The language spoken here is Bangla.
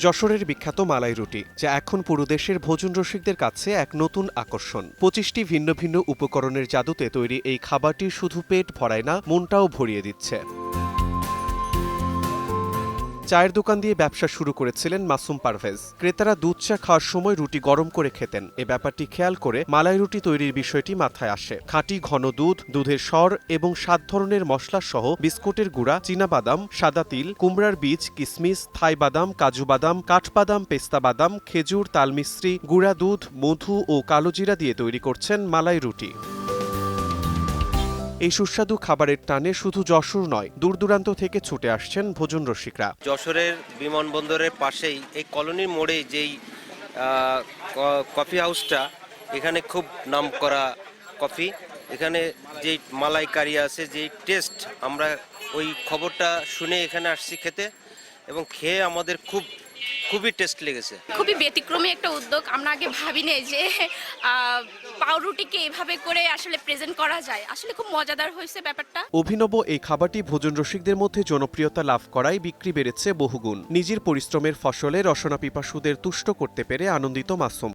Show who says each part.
Speaker 1: যশোরের বিখ্যাত মালাই রুটি, যা এখন পুরো দেশের ভোজন রসিকদের কাছে এক নতুন আকর্ষণ। 25টি ভিন্ন ভিন্ন উপকরণের জাদুতে তৈরি এই খাবারটি শুধু পেট ভরায় না, মনটাও ভরিয়ে দিচ্ছে। চায়ের দোকান দিয়ে ব্যবসা শুরু করেছিলেন মাসুম পারভেজ। ক্রেতারা দুধ চা খাওয়ার সময় রুটি গরম করে খেতেন। এ ব্যাপারটি খেয়াল করে মালাই রুটি তৈরির বিষয়টি মাথায় আসে। খাঁটি ঘন দুধ, দুধের স্বর এবং 7 ধরনের মশলা সহ বিস্কুটের গুঁড়া, চীনাবাদাম, সাদা তিল, কুমড়ার বীজ, কিশমিশ, থাই বাদাম, কাজু বাদাম, কাঠবাদাম, পেস্তা বাদাম, খেজুর, তালমিশ্রি, গুঁড়া দুধ, মধু ও কালোজিরা দিয়ে তৈরি করছেন মালাই রুটি। এই সুস্বাদু খাবারের টানে শুধু যশোর নয়, দূর দূরান্ত থেকে ছুটে আসছেন ভোজন রসিকরা।
Speaker 2: যশোরের বিমানবন্দরের পাশেই এই কলোনির মোড়ে যেই কফি হাউসটা, এখানে খুব নামকরা কফি। এখানে যেই মালাইকারি আছে, যেই টেস্ট, আমরা ওই খবরটা শুনে এখানে আসছি খেতে, এবং খেয়ে আমাদের খুবই টেস্ট লেগেছে।
Speaker 3: খুবই ব্যতিক্রমী একটা উদ্যোগ। আমরা আগে ভাবিনি যে পাউরুটিকে এভাবে করে আসলে প্রেজেন্ট করা যায়। আসলে খুব মজাদার হয়েছে ব্যাপারটা।
Speaker 1: অভিনব এই খাবারটি ভোজন রসিকদের মধ্যে জনপ্রিয়তা লাভ করায় বিক্রি বেড়েছে বহুগুণ। নিজের পরিশ্রমের ফসলে রসনা পিপাসুদের তুষ্ট করতে পেরে আনন্দিত মাসুম।